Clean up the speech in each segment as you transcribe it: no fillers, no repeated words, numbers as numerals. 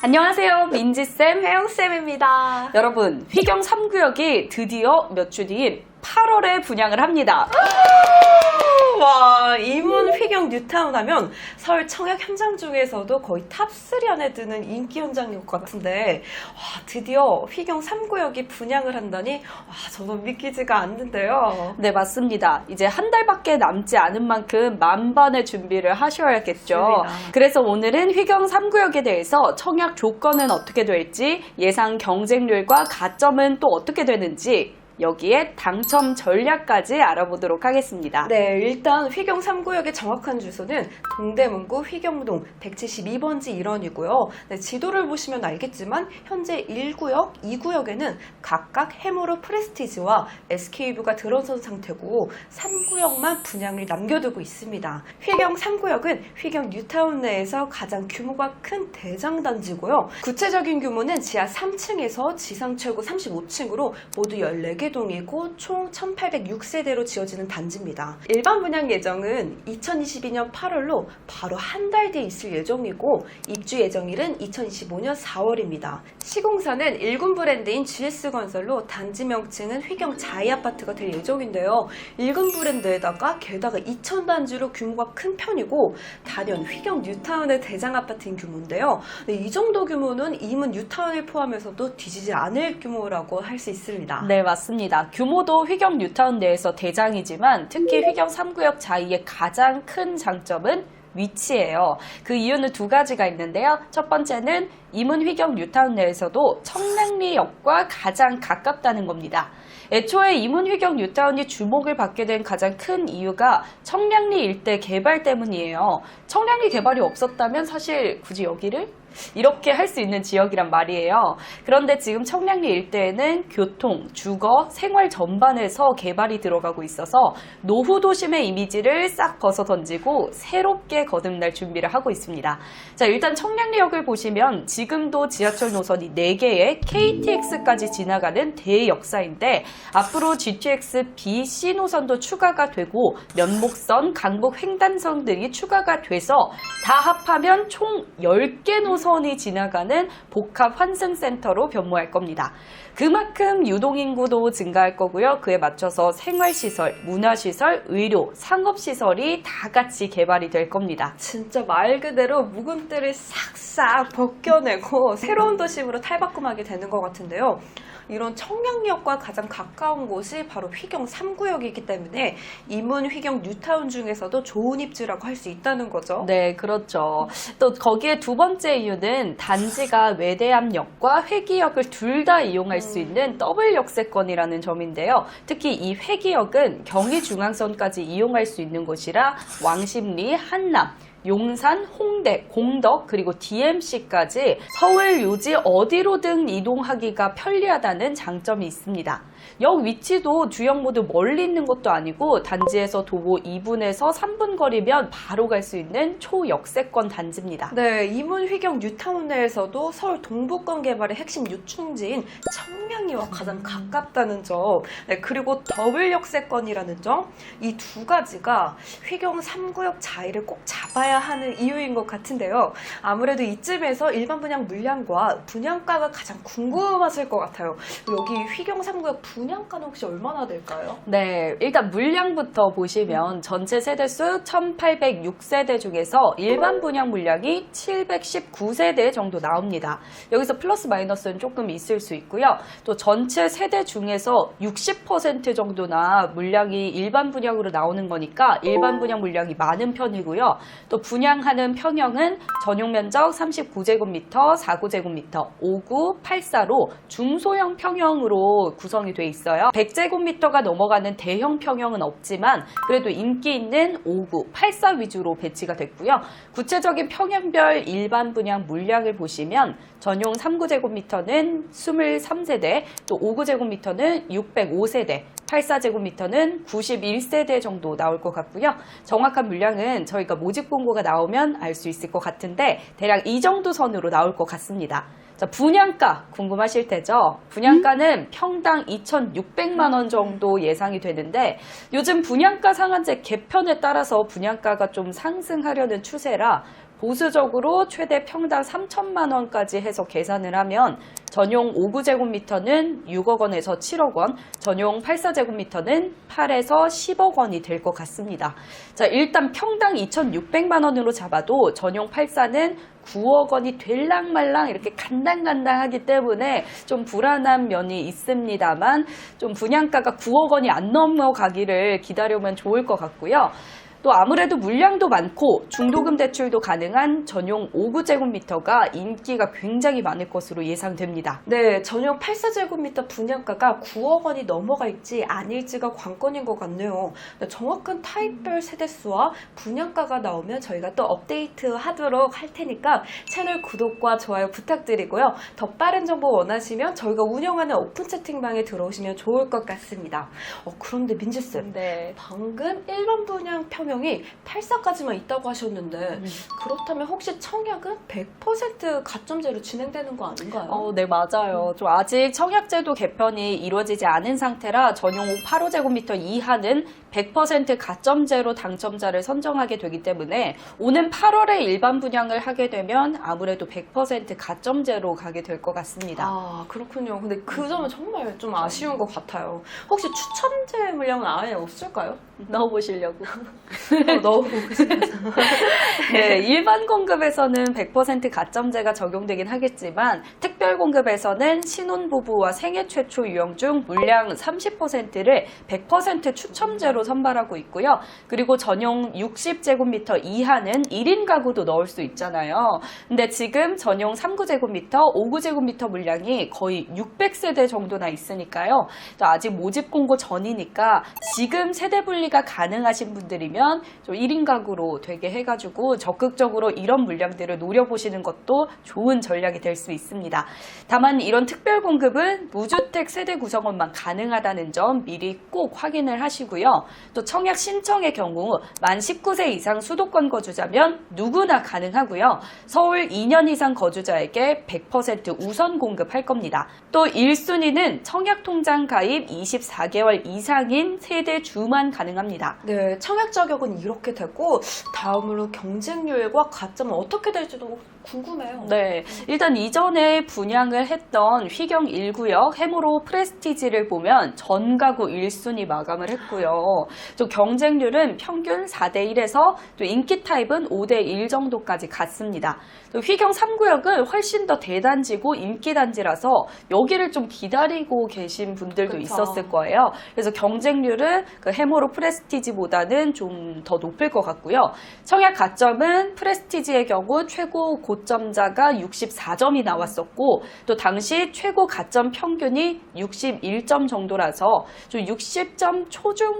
안녕하세요. 민지쌤, 혜영쌤입니다. 여러분, 휘경 3구역이 드디어 몇 주 뒤인 8월에 분양을 합니다. 와, 이문 휘경 뉴타운 하면 서울 청약 현장 중에서도 거의 탑3 안에 드는 인기 현장인 것 같은데, 와, 드디어 휘경 3구역이 분양을 한다니, 와, 저도 믿기지가 않는데요. 네, 맞습니다. 이제 한 달밖에 남지 않은 만큼 만반의 준비를 하셔야겠죠. 맞습니다. 그래서 오늘은 휘경 3구역에 대해서 청약 조건은 어떻게 될지, 예상 경쟁률과 가점은 또 어떻게 되는지, 여기에 당첨 전략까지 알아보도록 하겠습니다. 네, 일단 휘경 3구역의 정확한 주소는 동대문구 휘경동 172번지 일원이고요. 네, 지도를 보시면 알겠지만 현재 1구역, 2구역에는 각각 해머로 프레스티지와 SK뷰가 들어선 상태고 3구역만 분양을 남겨두고 있습니다. 휘경 3구역은 휘경 뉴타운 내에서 가장 규모가 큰 대장단지고요. 구체적인 규모는 지하 3층에서 지상 최고 35층으로 모두 14개 동이고 총 1806세대로 지어지는 단지입니다. 일반 분양 예정은 2022년 8월로 바로 한 달 뒤에 있을 예정이고 입주 예정일은 2025년 4월입니다. 시공사는 일군 브랜드인 GS건설로 단지 명칭은 휘경 자이아파트가 될 예정인데요. 일군 브랜드에다가 게다가 2000단지로 규모가 큰 편이고 단연 휘경 뉴타운의 대장 아파트인 규모인데요. 네, 이 정도 규모는 이문 뉴타운을 포함해서도 뒤지지 않을 규모라고 할 수 있습니다. 네, 맞습니다. 규모도 휘경 뉴타운 내에서 대장이지만 특히 휘경 3구역 자이의 가장 큰 장점은 위치예요. 그 이유는 두 가지가 있는데요. 첫 번째는 이문 휘경 뉴타운 내에서도 청량리역과 가장 가깝다는 겁니다. 애초에 이문 휘경 뉴타운이 주목을 받게 된 가장 큰 이유가 청량리 일대 개발 때문이에요. 청량리 개발이 없었다면 사실 굳이 여기를 이렇게 할 수 있는 지역이란 말이에요. 그런데 지금 청량리 일대에는 교통, 주거, 생활 전반에서 개발이 들어가고 있어서 노후 도심의 이미지를 싹 벗어던지고 새롭게 거듭날 준비를 하고 있습니다. 자, 일단 청량리역을 보시면 지금도 지하철 노선이 4개에 KTX까지 지나가는 대역사인데 앞으로 GTX B, C 노선도 추가가 되고 면목선, 강북 횡단선 등이 추가가 돼서 다 합하면 총 10개 노선이 지나가는 복합 환승센터로 변모할 겁니다. 그만큼 유동인구도 증가할 거고요. 그에 맞춰서 생활시설, 문화시설, 의료, 상업시설이 다 같이 개발이 될 겁니다. 진짜 말 그대로 묵은 때를 싹싹 벗겨내고 새로운 도심으로 탈바꿈하게 되는 것 같은데요. 이런 청량리역과 가장 가까운 곳이 바로 휘경 3구역이기 때문에 이문 휘경 뉴타운 중에서도 좋은 입지라고 할 수 있다는 거죠. 네, 그렇죠. 또 거기에 두 번째 이유는 단지가 외대암역과 회기역을 둘 다 이용할 수 있는 더블 역세권이라는 점인데요. 특히 이 회기역은 경의중앙선까지 이용할 수 있는 곳이라 왕십리, 한남, 용산, 홍대, 공덕, 그리고 DMC까지 서울 요지 어디로든 이동하기가 편리하다는 장점이 있습니다. 역 위치도 주역 모두 멀리 있는 것도 아니고 단지에서 도보 2분에서 3분 거리면 바로 갈 수 있는 초역세권 단지입니다. 네, 이문 휘경 뉴타운 내에서도 서울 동부권 개발의 핵심 유충지인 청량리와 가장 가깝다는 점, 네, 그리고 더블 역세권이라는 점, 이 두 가지가 휘경 3구역 자리를 꼭 잡아야 하는 이유인 것 같은데요. 아무래도 이쯤에서 일반 분양 물량과 분양가가 가장 궁금하실 것 같아요. 여기 휘경 3구역 분양가는 혹시 얼마나 될까요? 네, 일단 물량부터 보시면 전체 세대수 1806세대 중에서 일반 분양 물량이 719세대 정도 나옵니다. 여기서 플러스 마이너스는 조금 있을 수 있고요. 또 전체 세대 중에서 60% 정도나 물량이 일반 분양으로 나오는 거니까 일반 분양 물량이 많은 편이고요. 또 분양하는 평형은 전용 면적 39제곱미터, 49제곱미터, 59, 84로 중소형 평형으로 구성이 돼 있어요. 100제곱미터가 넘어가는 대형 평형은 없지만 그래도 인기 있는 59, 84 위주로 배치가 됐고요. 구체적인 평형별 일반 분양 물량을 보시면 전용 39제곱미터는 23세대, 또 59제곱미터는 605세대, 84제곱미터는 91세대 정도 나올 것 같고요. 정확한 물량은 저희가 모집 공고가 나오면 알 수 있을 것 같은데 대략 이 정도 선으로 나올 것 같습니다. 자, 분양가 궁금하실 테죠? 분양가는 평당 2,600만 원 정도 예상이 되는데 요즘 분양가 상한제 개편에 따라서 분양가가 좀 상승하려는 추세라 보수적으로 최대 평당 3천만 원까지 해서 계산을 하면 전용 5구제곱미터는 6억 원에서 7억 원, 전용 84제곱미터는 8에서 10억 원이 될 것 같습니다. 자, 일단 평당 2,600만 원으로 잡아도 전용 84는 9억 원이 될랑말랑 이렇게 간당간당하기 때문에 좀 불안한 면이 있습니다만 좀 분양가가 9억 원이 안 넘어가기를 기다려면 좋을 것 같고요. 또 아무래도 물량도 많고 중도금 대출도 가능한 전용 5구제곱미터가 인기가 굉장히 많을 것으로 예상됩니다. 네, 전용 84제곱미터 분양가가 9억 원이 넘어갈지 아닐지가 관건인 것 같네요. 네, 정확한 타입별 세대수와 분양가가 나오면 저희가 또 업데이트 하도록 할 테니까 채널 구독과 좋아요 부탁드리고요. 더 빠른 정보 원하시면 저희가 운영하는 오픈 채팅방에 들어오시면 좋을 것 같습니다. 그런데 민지쌤, 네. 방금 1번 분양 평형이 84까지만 있다고 하셨는데 그렇다면 혹시 청약은 100% 가점제로 진행되는 거 아닌가요? 네, 맞아요. 좀 아직 청약제도 개편이 이루어지지 않은 상태라 전용 85제곱미터 이하는 100% 가점제로 당첨자를 선정하게 되기 때문에 오는 8월에 일반 분양을 하게 되면 아무래도 100% 가점제로 가게 될 것 같습니다. 아, 그렇군요. 근데 그 점은 정말 좀 아쉬운 것 같아요. 혹시 추첨제 물량은 아예 없을까요? 넣어보시려고. 넣어보고 싶어요. 네, 일반 공급에서는 100% 가점제가 적용되긴 하겠지만 특별 공급에서는 신혼부부와 생애 최초 유형 중 물량 30%를 100% 추첨제로 선발하고 있고요. 그리고 전용 60제곱미터 이하는 1인 가구도 넣을 수 있잖아요. 근데 지금 전용 3구제곱미터, 5구제곱미터 물량이 거의 600세대 정도나 있으니까요. 또 아직 모집 공고 전이니까 지금 세대 분리가 가능하신 분들이면 좀 1인 가구로 되게 해가지고 적극적으로 이런 물량들을 노려보시는 것도 좋은 전략이 될 수 있습니다. 다만 이런 특별 공급은 무주택 세대 구성원만 가능하다는 점 미리 꼭 확인을 하시고요. 또 청약 신청의 경우 만 19세 이상 수도권 거주자면 누구나 가능하고요. 서울 2년 이상 거주자에게 100% 우선 공급할 겁니다. 또 1순위는 청약 통장 가입 24개월 이상인 세대 주만 가능합니다. 네, 청약 자격은 이렇게 되고 다음으로 경쟁률과 가점은 어떻게 될지도 궁금해요. 네, 일단 이전에 분양을 했던 휘경 1구역 해무로 프레스티지를 보면 전 가구 1순위 마감을 했고요. 또 경쟁률은 평균 4대1에서 또 인기 타입은 5대1 정도까지 갔습니다. 또 휘경 3구역은 훨씬 더 대단지고 인기 단지라서 여기를 좀 기다리고 계신 분들도 그쵸. 있었을 거예요. 그래서 경쟁률은 그 해무로 프레스티지보다는 좀 더 높을 것 같고요. 청약 가점은 프레스티지의 경우 최고 고점자가 64점이 나왔었고 또 당시 최고 가점 평균이 61점 정도라서 좀 60점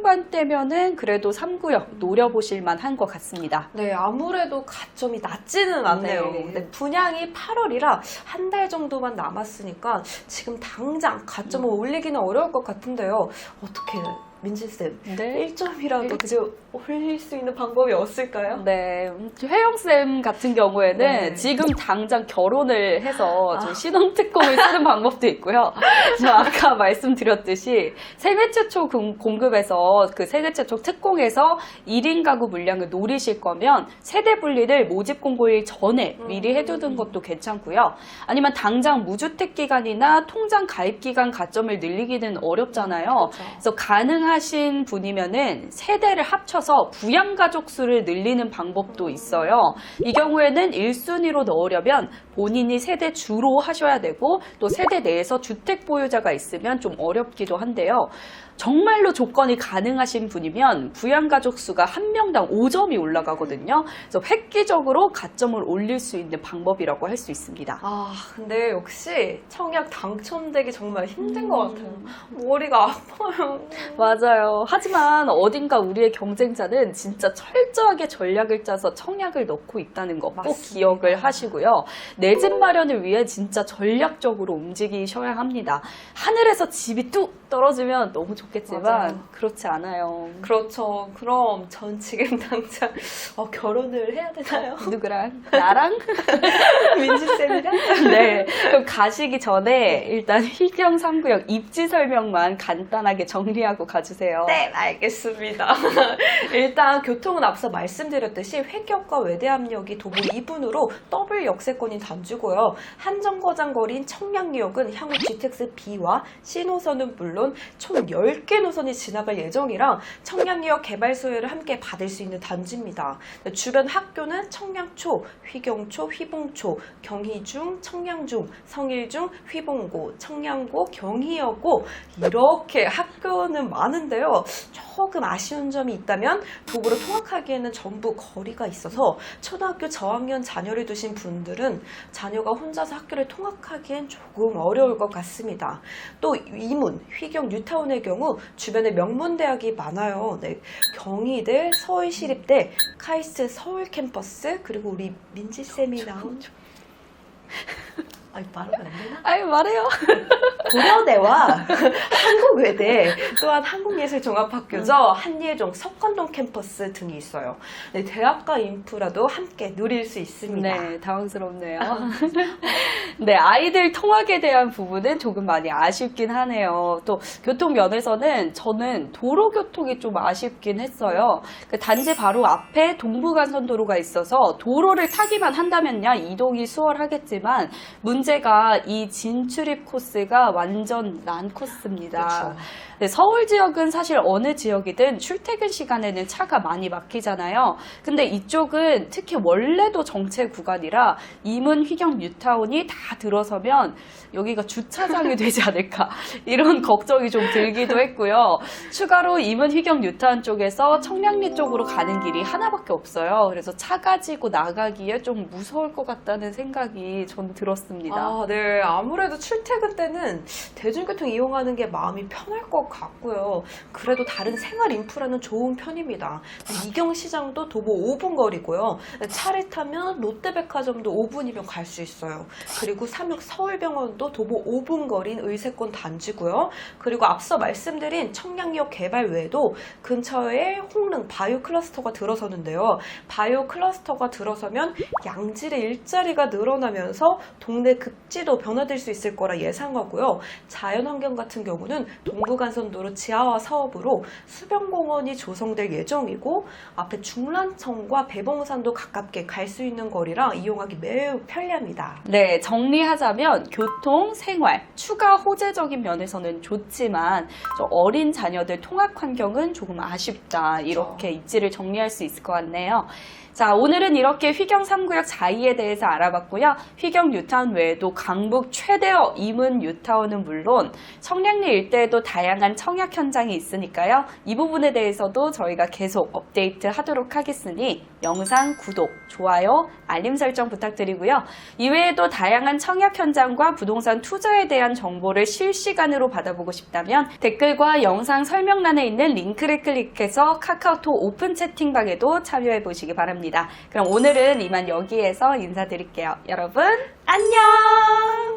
초중반대면은 그래도 3구역 노려보실 만한 것 같습니다. 네, 아무래도 가점이 낮지는 않네요. 네. 근데 분양이 8월이라 한 달 정도만 남았으니까 지금 당장 가점을 올리기는 어려울 것 같은데요. 어떻게 민지쌤, 네. 1점이라도 그저 올릴 수 있는 방법이 없을까요? 네, 혜영쌤 같은 경우에는 네. 지금 당장 결혼을 해서 좀 신혼특공을 쓰는 방법도 있고요. 저 아까 말씀드렸듯이 생애 최초 공급에서 그 생애 최초 특공에서 1인 가구 물량을 노리실 거면 세대 분리를 모집 공고일 전에 미리 해두는 것도 괜찮고요. 아니면 당장 무주택 기간이나 통장 가입 기간 가점을 늘리기는 어렵잖아요. 그렇죠. 그래서 가능하신 분이면은 세대를 합쳐서 부양가족 수를 늘리는 방법도 있어요. 이 경우에는 1순위로 넣으려면 본인이 세대 주로 하셔야 되고 또 세대 내에서 주택 보유자가 있으면 좀 어렵기도 한데요. 정말로 조건이 가능하신 분이면 부양가족 수가 한 명당 5점이 올라가거든요. 그래서 획기적으로 가점을 올릴 수 있는 방법이라고 할 수 있습니다. 아, 근데 역시 청약 당첨되기 정말 힘든 것 같아요. 머리가 아파요. 맞아요. 하지만 어딘가 우리의 경쟁자는 진짜 철저하게 전략을 짜서 청약을 넣고 있다는 거 꼭 맞습니다. 기억을 하시고요. 내 집 마련을 위해 진짜 전략적으로 움직이셔야 합니다. 하늘에서 집이 뚝 떨어지면 너무 좋겠지만 맞아요. 그렇지 않아요. 그렇죠. 그럼 전 지금 당장 결혼을 해야 되나요? 누구랑? 나랑? 민지쌤이랑? 네. 그럼 가시기 전에 일단 휘경 3구역 입지 설명만 간단하게 정리하고 가주세요. 네, 알겠습니다. 일단 교통은 앞서 말씀드렸듯이 회격과 외대암역이 도보 2분으로 더블 역세권인 단지고요. 한정거장 거리인 청량리역은 향후 GTX B와 C노선은 물론 총 10개 노선이 지나갈 예정이라 청량리역 개발 수혜를 함께 받을 수 있는 단지입니다. 주변 학교는 청량초, 휘경초, 휘봉초, 경희중, 청량중, 성일중, 휘봉고, 청량고, 경희여고 이렇게 학교는 많은데요. 조금 아쉬운 점이 있다면 도보로 통학하기에는 전부 거리가 있어서 초등학교 저학년 자녀를 두신 분들은 자녀가 혼자서 학교를 통학하기엔 조금 어려울 것 같습니다. 또 이문, 휘경, 뉴타운의 경우 주변에 명문대학이 많아요. 네, 경희대, 서울시립대, 카이스트 서울 캠퍼스, 그리고 우리 민지쌤이 나온 말하면 안 되나? 아유, 말해요. 고려대와 한국외대, 또한 한국예술종합학교죠. 한예종, 석관동 캠퍼스 등이 있어요. 네, 대학가 인프라도 함께 누릴 수 있습니다. 네, 당황스럽네요. 네, 아이들 통학에 대한 부분은 조금 많이 아쉽긴 하네요. 또 교통면에서는 저는 도로교통이 좀 아쉽긴 했어요. 그 단지 바로 앞에 동부간선도로가 있어서 도로를 타기만 한다면야 이동이 수월하겠지만 문제가 이 진출입 코스가 완전 난 코스입니다. 그렇죠. 네, 서울 지역은 사실 어느 지역이든 출퇴근 시간에는 차가 많이 막히잖아요. 근데 이쪽은 특히 원래도 정체 구간이라 이문, 휘경, 뉴타운이 다 들어서면 여기가 주차장이 되지 않을까 이런 걱정이 좀 들기도 했고요. 추가로 이문, 휘경, 뉴타운 쪽에서 청량리 쪽으로 가는 길이 하나밖에 없어요. 그래서 차 가지고 나가기에 좀 무서울 것 같다는 생각이 전 들었습니다. 네. 아무래도 출퇴근 때는 대중교통 이용하는 게 마음이 편할 것 같고요. 그래도 다른 생활 인프라는 좋은 편입니다. 이경시장도 도보 5분 거리고요. 차를 타면 롯데백화점도 5분이면 갈 수 있어요. 그리고 삼육 서울병원도 도보 5분 거리인 의세권 단지고요. 그리고 앞서 말씀드린 청량리역 개발 외에도 근처에 홍릉 바이오 클러스터가 들어서는데요. 바이오 클러스터가 들어서면 양질의 일자리가 늘어나면서 동네 급지도 변화될 수 있을 거라 예상하고요. 자연환경 같은 경우는 동부간선도로 지하화 사업으로 수변공원이 조성될 예정이고 앞에 중란청과 배봉산도 가깝게 갈 수 있는 거리라 이용하기 매우 편리합니다. 네, 정리하자면 교통, 생활, 추가 호재적인 면에서는 좋지만 좀 어린 자녀들 통학 환경은 조금 아쉽다. 이렇게 입지를 정리할 수 있을 것 같네요. 자, 오늘은 이렇게 휘경 3구역 자이에 대해서 알아봤고요. 휘경 뉴타운 외에도 강북 최대어 이문 뉴타운은 물론 청량리 일대에도 다양한 청약 현장이 있으니까요. 이 부분에 대해서도 저희가 계속 업데이트 하도록 하겠으니 영상 구독, 좋아요, 알림 설정 부탁드리고요. 이외에도 다양한 청약 현장과 부동산 투자에 대한 정보를 실시간으로 받아보고 싶다면 댓글과 영상 설명란에 있는 링크를 클릭해서 카카오톡 오픈 채팅방에도 참여해 보시기 바랍니다. 그럼 오늘은 이만 여기에서 인사드릴게요. 여러분, 안녕!